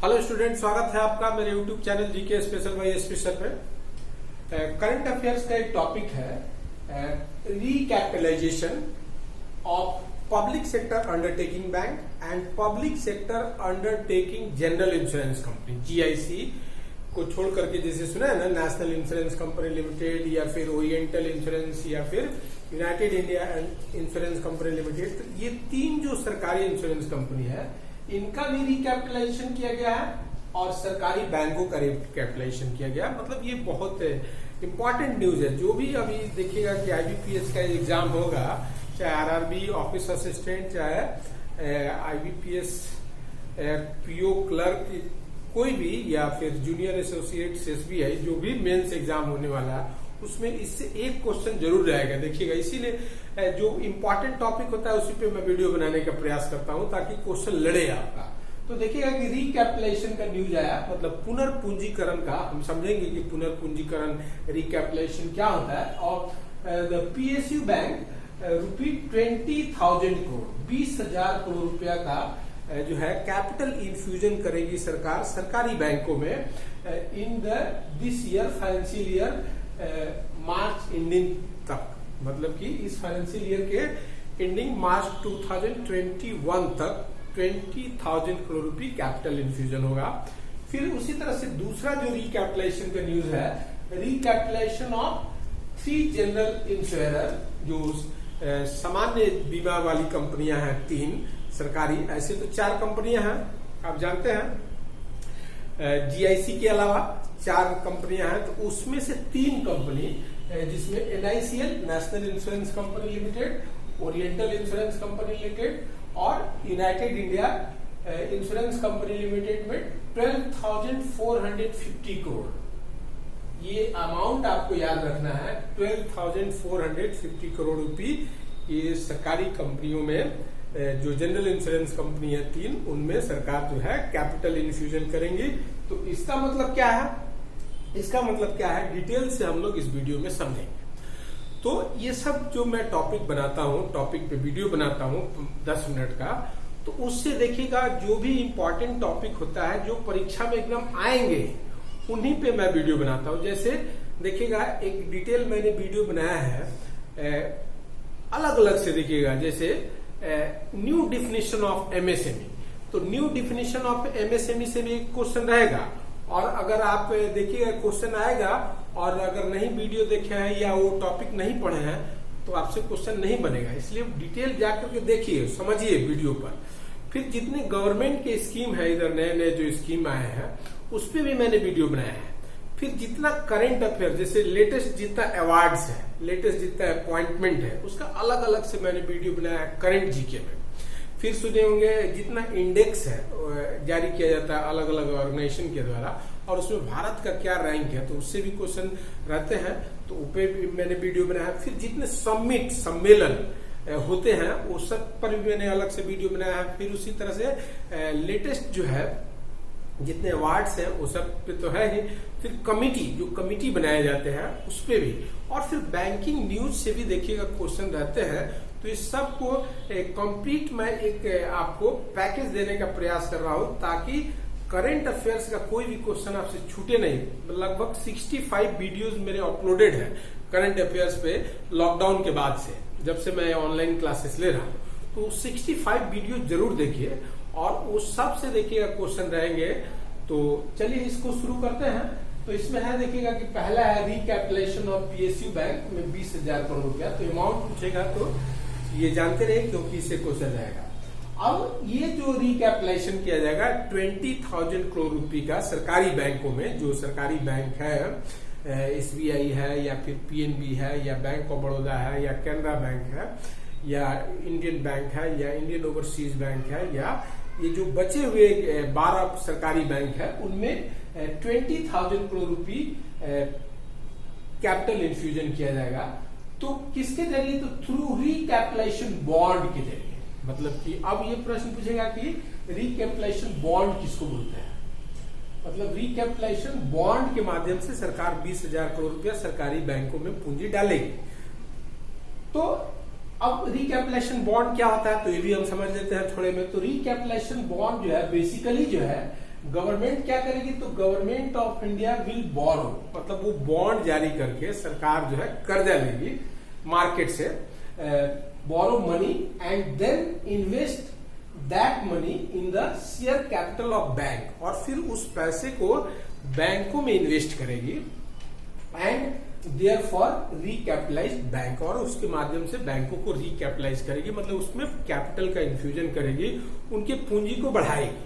Hello student, स्वागत है आपका मेरे YouTube channel GK special bye SP sir पे। करंट अफेयर्स का एक टॉपिक है recapitalisation of public sector undertaking bank and public sector undertaking general insurance company GIC को छोड़ करके, जैसे सुना है ना, नेशनल इंश्योरेंस कंपनी लिमिटेड या फिर ओरिएंटल इंश्योरेंस या फिर United India insurance company limited. तो ये तीन जो सरकारी इंश्योरेंस कंपनी है, इनका भी रिकैपिटलाइजेशन किया गया है और सरकारी बैंकों का रिकैपिटलाइजेशन किया गया। मतलब ये बहुत इंपॉर्टेंट न्यूज है। जो भी अभी देखिएगा कि आईबीपीएस का एग्जाम होगा, चाहे आरआरबी ऑफिस असिस्टेंट, चाहे आईबीपीएस पीओ क्लर्क, कोई भी, या फिर जूनियर एसोसिएट एसबीआई, जो भी मेंस एग्जाम होने वाला है उसमें इससे एक क्वेश्चन जरूर रहेगा। देखिएगा, इसीलिए जो इंपॉर्टेंट टॉपिक होता है उसी पे मैं वीडियो बनाने का प्रयास करता हूं ताकि क्वेश्चन लड़े आपका। तो देखिएगा कि रिकैपिटलाइजेशन का न्यूज आया, मतलब पुनर्पूंजीकरण का। हम समझेंगे कि पुनर्पूंजीकरण रिकैपिटलाइजेशन क्या होता है। और the PSU bank ₹20,000 crore 20,000 crore रुपया का जो है कैपिटल इन्फ्यूजन करेगी सरकार सरकारी बैंकों में in this year financial year March ending तक। मतलब कि इस फाइनेंशियल ईयर के एंडिंग मार्च 2021 तक 20,000 करोड़ रुपए कैपिटल इन्फ्यूजन होगा। फिर उसी तरह से दूसरा जो रिकैपिटलाइजेशन का न्यूज है, रिकैपिटलाइजेशन ऑफ 3 जनरल इंश्योरर, जो सामान्य बीमा वाली कंपनियां हैं 3 सरकारी। ऐसे तो 4 कंपनियां हैं, आप जानते हैं। जीआईसी के अलावा 4 कंपनियां हैं, तो उसमें से 3 कंपनी, जिसमें NICL national insurance company limited, oriental insurance company limited और United India insurance company limited में 12,450 करोड़। ये अमाउंट आपको याद रखना है, 12,450 करोड़ रुपए ये सरकारी कंपनियों में, जो जनरल इंश्योरेंस कंपनी है 3, उनमें सरकार जो है कैपिटल इन्फ्यूजन करेंगी। तो इसका मतलब क्या है, इसका मतलब क्या है, डिटेल से हम लोग इस वीडियो में समझेंगे। तो ये सब जो मैं टॉपिक बनाता हूं, टॉपिक पे वीडियो बनाता हूं 10 मिनट का, तो उससे देखिएगा जो भी इंपॉर्टेंट टॉपिक होता है जो परीक्षा में एकदम आएंगे, उन्हीं पे मैं वीडियो बनाता हूं। जैसे देखिएगा, एक डिटेल मैंने वीडियो बनाया है अलग अलग से। देखिएगा जैसे न्यू डिफिनेशन ऑफ एमएसएमई, तो न्यू डिफिनेशन ऑफ एमएसएमई से भी एक क्वेश्चन रहेगा। और अगर आप देखिएगा क्वेश्चन आएगा और अगर नहीं वीडियो देखे हैं या वो टॉपिक नहीं पढ़े हैं तो आपसे क्वेश्चन नहीं बनेगा। इसलिए डिटेल जाकर के देखिए, समझिए वीडियो पर। फिर जितने गवर्नमेंट के स्कीम है, इधर नए नए जो स्कीम आए हैं उस पर भी मैंने वीडियो बनाया है। फिर जितना करंट अफेयर, जैसे लेटेस्ट जितना अवार्ड्स है, लेटेस्ट जितना अपॉइंटमेंट है, उसका अलग अलग से मैंने वीडियो बनाया है करंट जीके में। फिर सुने होंगे जितना इंडेक्स है जारी किया जाता है अलग अलग ऑर्गेनाइजेशन के द्वारा, और उसमें भारत का क्या रैंक है, तो उससे भी क्वेश्चन रहते हैं, तो ऊपर भी मैंने वीडियो बनाया है। फिर जितने सम्मेलन होते हैं वो सब पर भी मैंने अलग से वीडियो बनाया है। फिर उसी तरह से लेटेस्ट जो है जितने अवार्ड्स हैं वो सब पे तो है ही। फिर कमिटी, जो कमिटी बनाए जाते हैं उस पे भी, और फिर बैंकिंग न्यूज से भी देखिएगा क्वेश्चन रहते हैं। तो इस सब को कंप्लीट मैं एक आपको पैकेज देने का प्रयास कर रहा हूं ताकि करंट अफेयर्स का कोई भी क्वेश्चन आपसे छूटे नहीं। लगभग 65 वीडियोस मेरे अपलोडेड है करंट अफेयर्स पे लॉकडाउन के बाद से, जब से मैं ऑनलाइन क्लासेस ले रहा हूं। तो 65 वीडियो जरूर देखिए और उस सब से देखिएगा क्वेश्चन रहेंगे। तो चलिए इसको शुरू करते हैं। तो इसमें है, देखिएगा कि पहला है रिकैपिटलाइजेशन ऑफ पीएसयू बैंक में 20,000 करोड़ रुपया। तो अमाउंट पूछेगा तो ये जानते रहे क्योंकि इससे क्वेश्चन रहेगा। अब ये जो रिकैपिटलाइजेशन किया जाएगा 20,000 करोड़ रुपए का सरकारी बैंकों में, जो सरकारी बैंक है, एसबीआई है या फिर पीएनबी है या बैंक ऑफ बड़ौदा है या कैनरा बैंक है या इंडियन बैंक है या इंडियन ओवरसीज बैंक है, या ये जो बचे हुए 12 सरकारी बैंक है, उनमें 20,000 करोड़ रुपए कैपिटल इन्फ्यूजन किया जाएगा। तो किसके जरिए? तो थ्रू रिकैपिटलाइजेशन बॉन्ड के जरिए। मतलब कि अब ये प्रश्न पूछेगा कि रिकैपिटलाइजेशन बॉन्ड किसको बोलते हैं। मतलब रिकैपिटलाइजेशन बॉन्ड के माध्यम से सरकार 20,000 करोड़ रुपया सरकारी बैंकों में पूंजी डालेगी। तो अब रिकैपिटलाइजेशन बॉन्ड क्या होता है, तो ये भी हम समझ लेते हैं थोड़े में। तो रिकैपिटलाइजेशन बॉन्ड जो है बेसिकली जो है गवर्नमेंट क्या करेगी, तो गवर्नमेंट ऑफ इंडिया विल बोरो, मतलब वो बॉन्ड जारी करके सरकार जो है कर्जा लेगी मार्केट से, borrow money and then invest that money in the share capital of bank, और फिर उस पैसे को बैंकों में इन्वेस्ट करेगी and there for recapitalise bank, और उसके माध्यम से बैंकों को रिकैपिटलाइज करेगी, मतलब उसमें कैपिटल का इन्फ्यूजन करेगी, उनके पूंजी को बढ़ाएगी।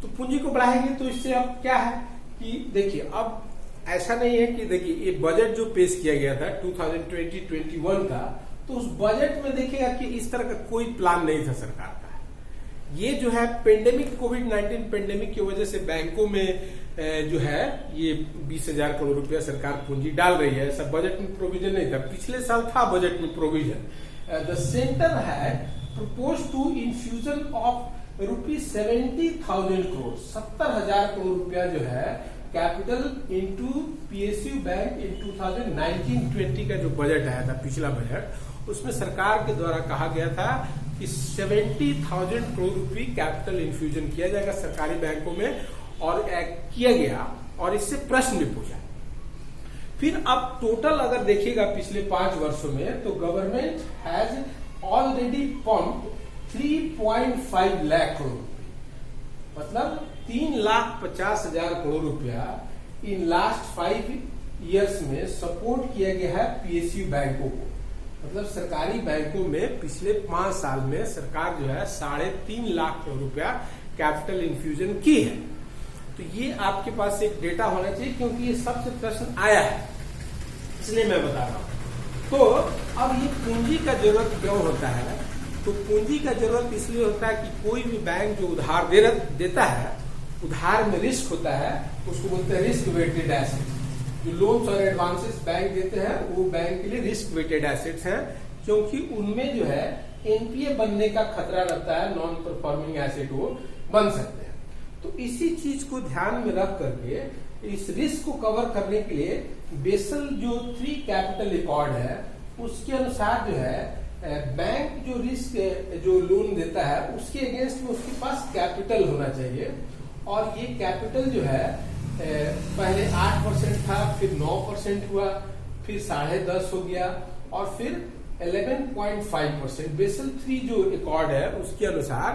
तो पूंजी को बढ़ाएगी तो इससे अब क्या है कि देखिए, अब ऐसा नहीं है कि देखिए ये बजट जो पेश किया गया था 2020-21 का, तो उस बजट में देखिएगा कि इस तरह का कोई प्लान नहीं था सरकार का। ये जो है पेंडेमिक, कोविड-19 पेंडेमिक की वजह से बैंकों में जो है ये 20,000 करोड़ रुपया सरकार पूंजी डाल रही है, ऐसा बजट में प्रोविजन नहीं था। पिछले साल था बजट में provision. The centre had propose to infusion of ₹70,000 crore, 70,000 crore रुपया जो है capital into PSU bank in 2019-20 का जो बजट आया था, पिछला बजट, उसमें सरकार के द्वारा कहा गया था कि 70,000 करोड़ रुपये कैपिटल इन्फ्यूजन किया जाएगा सरकारी बैंकों में, और किया गया, और इससे प्रश्न भी पूछा। फिर अब टोटल अगर देखिएगा पिछले 5 वर्षों में, तो government has already pumped 3.5 lakh crore रुपए, मतलब 3,50,000 करोड़ रुपया इन लास्ट 5 ईयर्स में सपोर्ट किया गया है पीएसयू बैंकों को। मतलब सरकारी बैंकों में पिछले 5 साल में सरकार जो है 3.5 लाख करोड़ रुपया कैपिटल इन्फ्यूजन की है। तो ये आपके पास एक डेटा होना चाहिए, क्योंकि ये सबसे प्रश्न आया है, इसलिए मैं बता रहा हूं। तो अब ये पूंजी का जरूरत क्यों होता है, तो पूंजी का जरूरत इसलिए होता है कि कोई भी बैंक जो उधार देता है, उधार में रिस्क होता है, उसको बोलते हैं रिस्क वेटेड एसेट। जो लोन्स और एडवांसेस बैंक देते हैं वो बैंक के लिए रिस्क वेटेड एसेट्स हैं, क्योंकि उनमें जो है एनपीए बनने का खतरा रहता है, नॉन परफॉर्मिंग एसेट वो बन सकते हैं। तो इसी चीज को ध्यान में रख करके इस रिस्क को कवर करने के लिए बेसल जो 3 कैपिटल रिकॉर्ड है, उसके अनुसार जो है बैंक जो रिस्क जो लोन देता है उसके अगेंस्ट में उसके पास कैपिटल होना चाहिए, और ये कैपिटल जो है पहले 8% था, फिर 9% हुआ, फिर 10.5% हो गया, और फिर 11.5%। बेसल 3 जो रिकॉर्ड है उसके अनुसार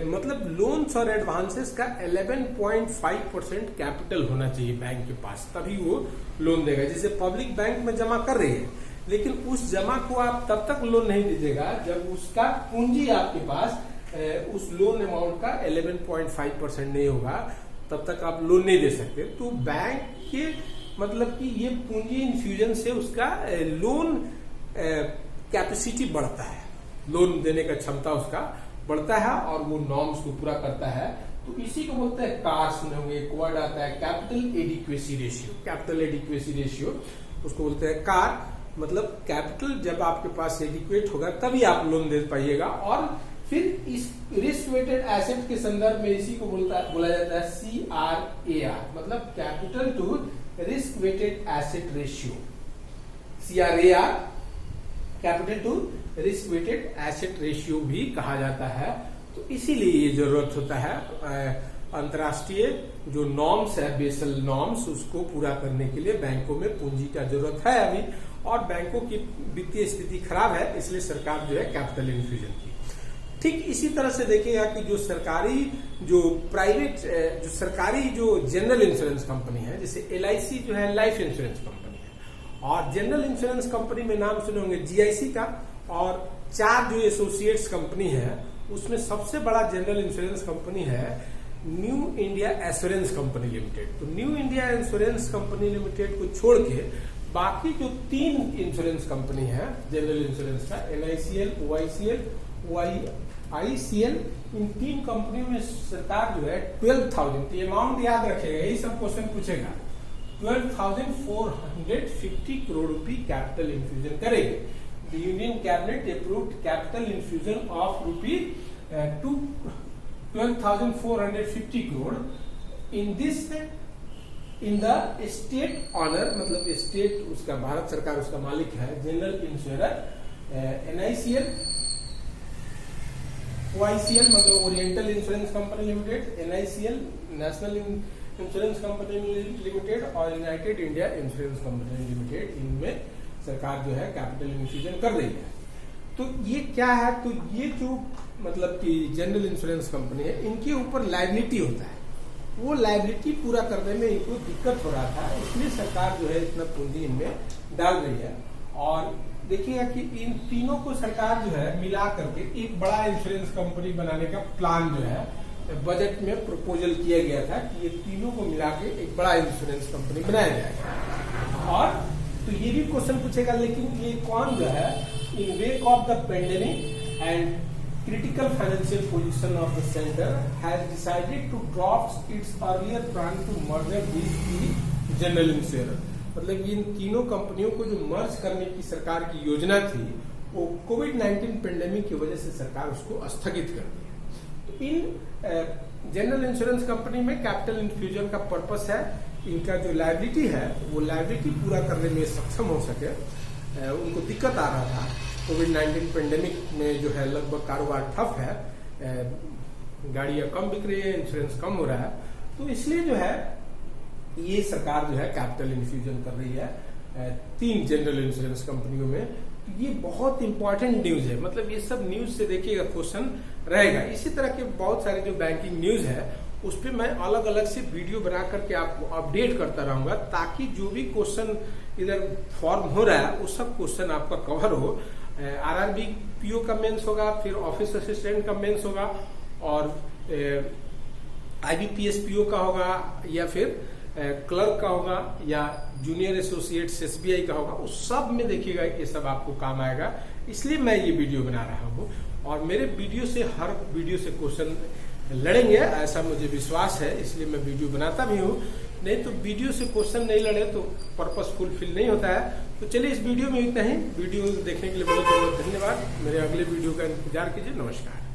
मतलब लोन्स और एडवांसेस का 11.5% कैपिटल होना चाहिए बैंक के पास, तभी वो लोन देगा। जैसे पब्लिक बैंक में जमा कर रही है, लेकिन उस जमा को आप तब तक लोन नहीं दीजिएगा जब उसका पूंजी आपके पास उस लोन अमाउंट का 11.5% नहीं होगा, तब तक आप लोन नहीं दे सकते। तो बैंक के मतलब कि ये पूंजी इन्फ्यूजन से उसका लोन कैपेसिटी बढ़ता है, लोन देने का क्षमता उसका बढ़ता है, और वो नॉर्म्स को पूरा करता है। तो इसी को बोलते हैं कार, सुने होंगे एक वर्ड आता है capital adequacy ratio. Capital adequacy ratio उसको बोलते हैं कार, मतलब कैपिटल जब आपके पास एडिक्वेट होगा तभी आप लोन दे पाइएगा। और फिर इस रिस्क वेटेड एसेट के संदर्भ में इसी को बोला जाता है CRAR, मतलब capital to risk weighted asset ratio. CRAR capital to risk weighted asset ratio भी कहा जाता है। तो इसीलिए ये जरूरत होता है अंतर्राष्ट्रीय जो नॉर्म्स है, बेसल नॉर्म्स, उसको पूरा करने के लिए बैंकों में पूंजी का जरूरत है अभी, और बैंकों की वित्तीय स्थिति खराब है, इसलिए सरकार जो है कैपिटल इन्फ्यूजन की। ठीक इसी तरह से देखिएगा कि जो सरकारी जो प्राइवेट जो सरकारी जो जनरल इंश्योरेंस कंपनी है, जैसे LIC जो है लाइफ इंश्योरेंस कंपनी है, और जनरल इंश्योरेंस कंपनी में नाम सुने होंगे GIC का, और 4 जो एसोसिएट्स कंपनी है उसमें सबसे बड़ा जनरल इंश्योरेंस कंपनी है new India assurance company limited. तो new India assurance company limited को छोड़ के बाकी जो 3 इंश्योरेंस कंपनी है जनरल इंश्योरेंस का, NICL, OICL, OICL, इन 3 कंपनियों में सरकार जो है 12,000, ये अमाउंट याद रखेगा, यही सब क्वेश्चन पूछेगा, 12,450 करोड़ रुपए कैपिटल इन्फ्यूजन करेगी। The Union Cabinet approved capital infusion of ₹12,450 crore in this in the state honor, मतलब स्टेट उसका भारत सरकार उसका मालिक है, जनरल इंश्योरर NICL OICL मतलब oriental insurance company limited, NICL national insurance company limited और United India insurance company limited, इनमें सरकार जो है कैपिटल इन्फ्यूजन कर रही है। तो ये क्या है, तो ये जो मतलब कि जनरल इंश्योरेंस कंपनी है, इनके ऊपर लायबिलिटी होता है, वो लायबिलिटी पूरा करने में इनको दिक्कत हो रहा था, इसलिए सरकार जो है इतना पूंजी इनमें डाल रही है। और देखिएगा कि इन तीनों को सरकार जो है मिला करके एक बड़ा इंश्योरेंस कंपनी बनाने का प्लान जो है बजट में प्रपोजल किया गया था कि ये तीनों को मिला के एक बड़ा इंश्योरेंस कंपनी बनाया जाएगा। और तो ये भी क्वेश्चन पूछेगा, लेकिन ये कौन जो है, in wake of the pandemic and critical financial position of the center has decided to drop its earlier plan to merger with the general insurer। मतलब इन तीनों कंपनियों को जो मर्ज करने की सरकार की योजना थी, वो कोविड-19 पेंडेमिक की वजह से सरकार उसको स्थगित कर दी है। तो इन जनरल इंश्योरेंस कंपनी में कैपिटल इन्फ्यूजन का पर्पस है, इनका जो लायबिलिटी है वो लायबिलिटी पूरा करने में सक्षम हो सके। उनको दिक्कत आ रहा था, कोविड-19 पेंडेमिक में जो है लगभग कारोबार ठप है, गाड़ियां कम बिक रही है, इंश्योरेंस कम हो रहा है, तो इसलिए जो है ये सरकार जो है कैपिटल इन्फ्यूजन कर रही है 3 जनरल इंश्योरेंस कंपनियों में। तो ये बहुत इंपॉर्टेंट न्यूज है, मतलब ये सब न्यूज से देखिएगा क्वेश्चन रहेगा। इसी तरह के बहुत सारे जो बैंकिंग न्यूज है उस पर मैं अलग अलग से वीडियो बना करके आपको अपडेट करता रहूंगा, ताकि जो भी क्वेश्चन इधर फॉर्म हो रहा है वो सब क्वेश्चन आपका कवर हो। RRB PO का मेंस होगा, फिर ऑफिस असिस्टेंट का मेंस होगा, और IBPS PO का होगा, या फिर क्लर्क का होगा, या जूनियर एसोसिएट्स SBI का होगा। उस सब में देखिएगा ये सब आपको काम आएगा, इसलिए मैं ये वीडियो बना रहा हूँ। और मेरे वीडियो से हर वीडियो से क्वेश्चन लड़ेंगे ऐसा मुझे विश्वास है, इसलिए मैं वीडियो बनाता भी हूँ। नहीं तो वीडियो से क्वेश्चन नहीं लड़े तो पर्पस फुलफिल नहीं होता है। तो चलिए इस वीडियो में इतना ही। वीडियो देखने के लिए बहुत बहुत धन्यवाद। मेरे अगले वीडियो का इंतजार कीजिए। नमस्कार।